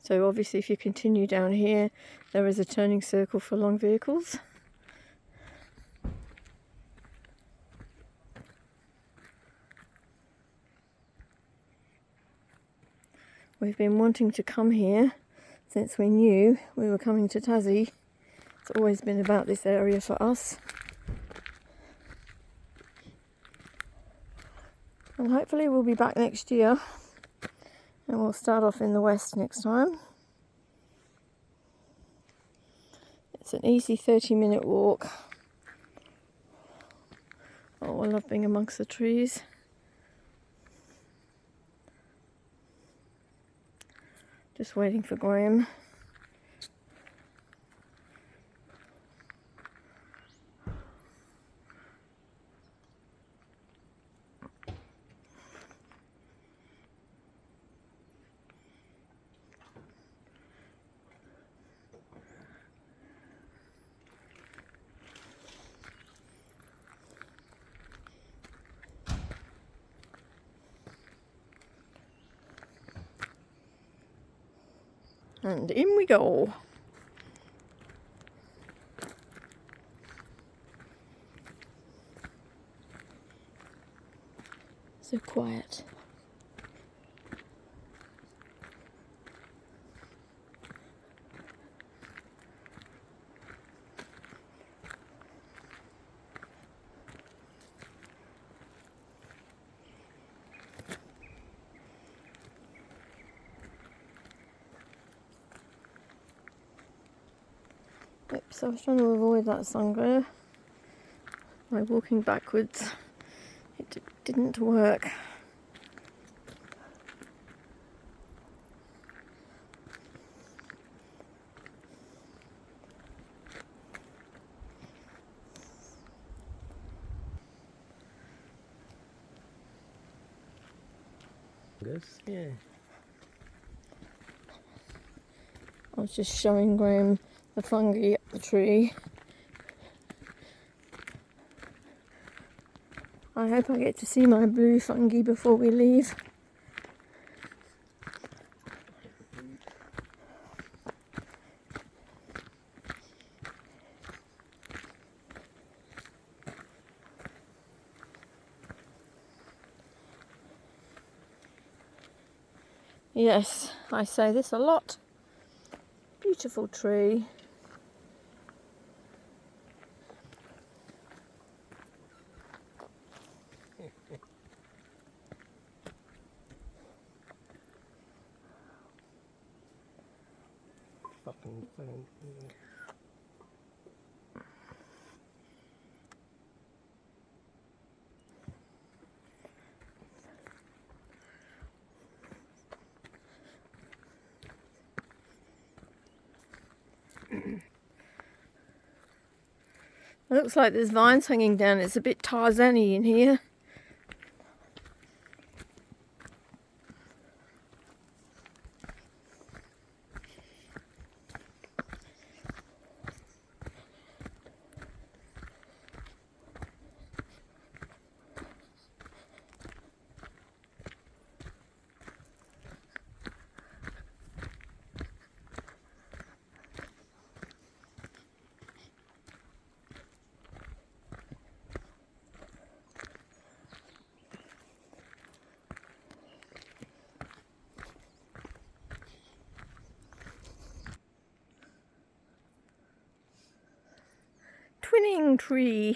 So obviously if you continue down here, there is a turning circle for long vehicles. We've been wanting to come here since we knew we were coming to Tassie. It's always been about this area for us. And hopefully we'll be back next year and we'll start off in the west next time. It's an easy 30-minute walk. Oh, I love being amongst the trees. Just waiting for Graham. And in we go. So quiet. Oops, I was trying to avoid that sun glare by walking backwards. It didn't work. Yeah. I was just showing Graham the fungi up the tree. I hope I get to see my blue fungi before we leave. Yes, I say this a lot. Beautiful tree. Fucking phone. It looks like there's vines hanging down. It's a bit Tarzan-y in here. Twinning tree.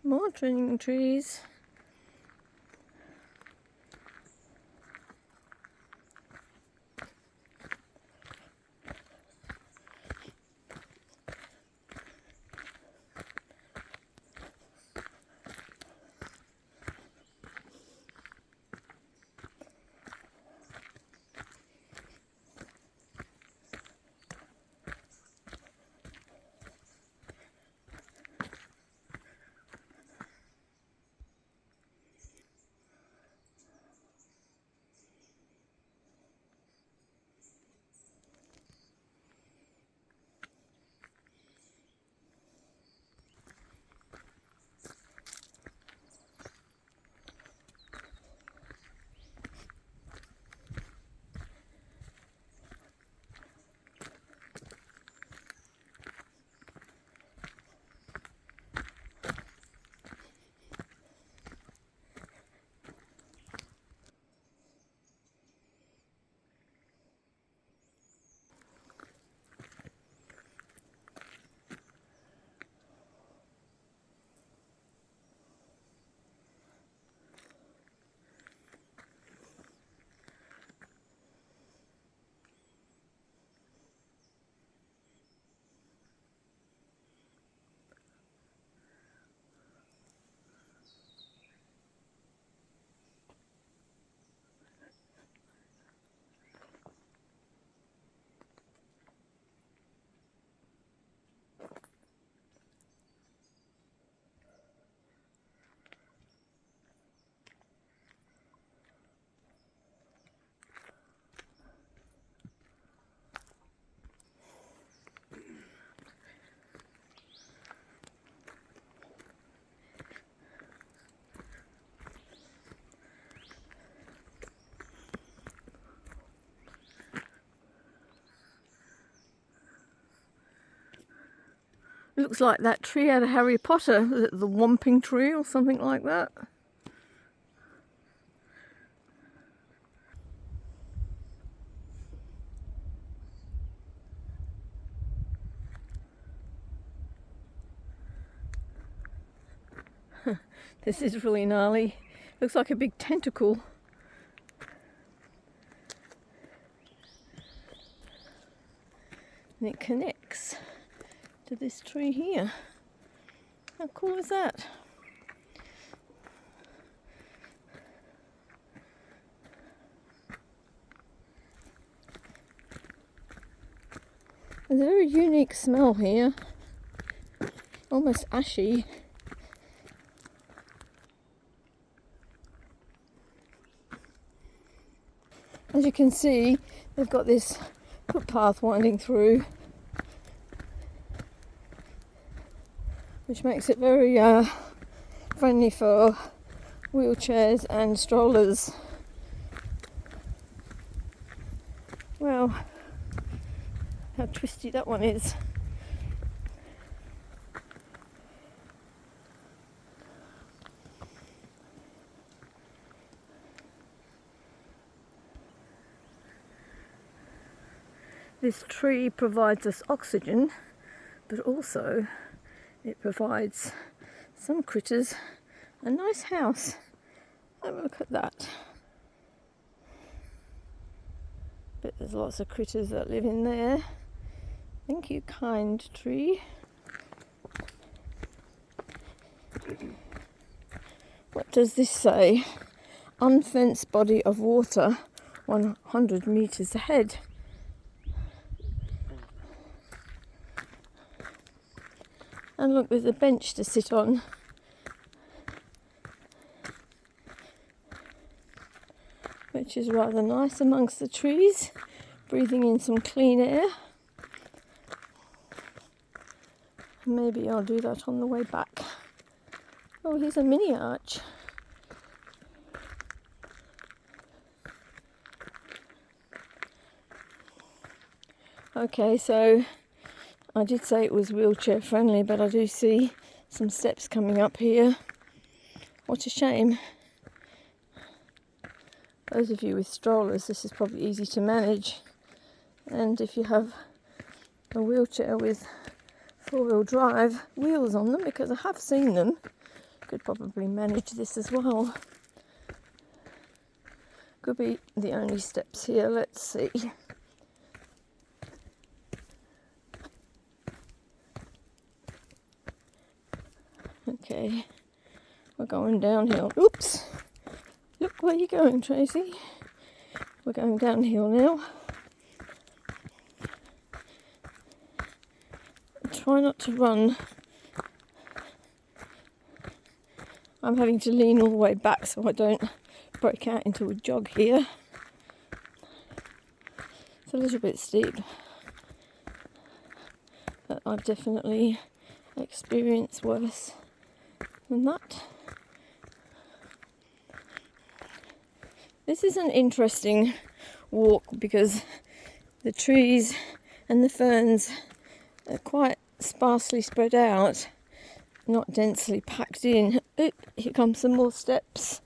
More twinning trees. It looks like that tree out of Harry Potter. Was it the Whomping Tree or something like that? This is really gnarly. Looks like a big tentacle. And it connects to this tree here. How cool is that? There's a very unique smell here. Almost ashy. As you can see, they've got this footpath winding through, which makes it very friendly for wheelchairs and strollers. Wow, how twisty that one is. This tree provides us oxygen, but also it provides some critters a nice house. Have a look at that. But there's lots of critters that live in there. Thank you, kind tree. What does this say? Unfenced body of water 100 metres ahead. And look, there's a bench to sit on. Which is rather nice amongst the trees, breathing in some clean air. Maybe I'll do that on the way back. Oh, here's a mini arch. Okay, so I did say it was wheelchair friendly, but I do see some steps coming up here. What a shame. Those of you with strollers, this is probably easy to manage. And if you have a wheelchair with four-wheel drive wheels on them, because I have seen them, you could probably manage this as well. Could be the only steps here, let's see. Okay, we're going downhill. Oops! Look where you're going, Tracii. We're going downhill now. Try not to run. I'm having to lean all the way back so I don't break out into a jog here. It's a little bit steep, but I've definitely experienced worse than that. This is an interesting walk because the trees and the ferns are quite sparsely spread out, not densely packed in. Oop, here come some more steps.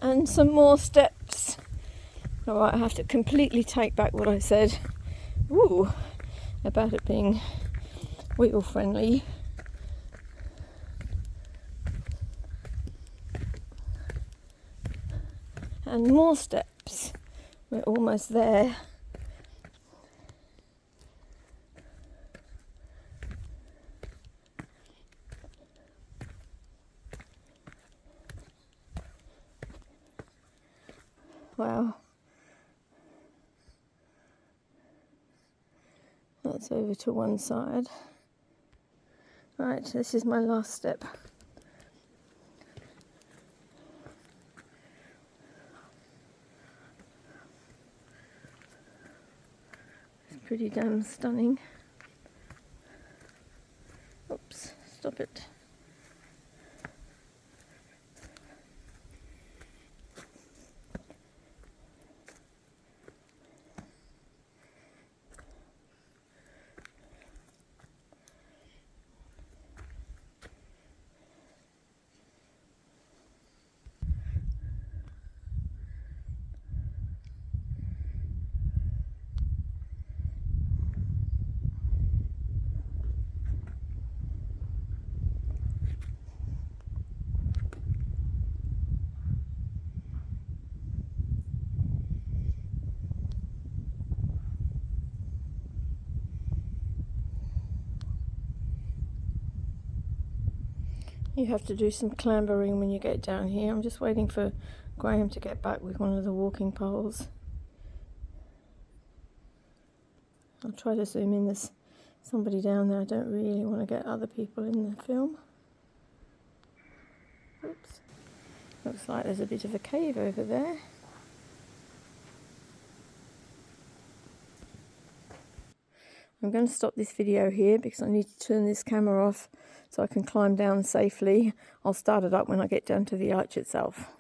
And some more steps. Alright, I have to completely take back what I said about it being wheel friendly. And more steps. We're almost there. Wow. That's over to one side. Right, this is my last step. It's pretty damn stunning. Oops, stop but you have to do some clambering when you get down here. I'm just waiting for Graham to get back with one of the walking poles. I'll try to zoom in. There's somebody down there. I don't really want to get other people in the film. Oops. Looks like there's a bit of a cave over there. I'm going to stop this video here because I need to turn this camera off so I can climb down safely. I'll start it up when I get down to the arch itself.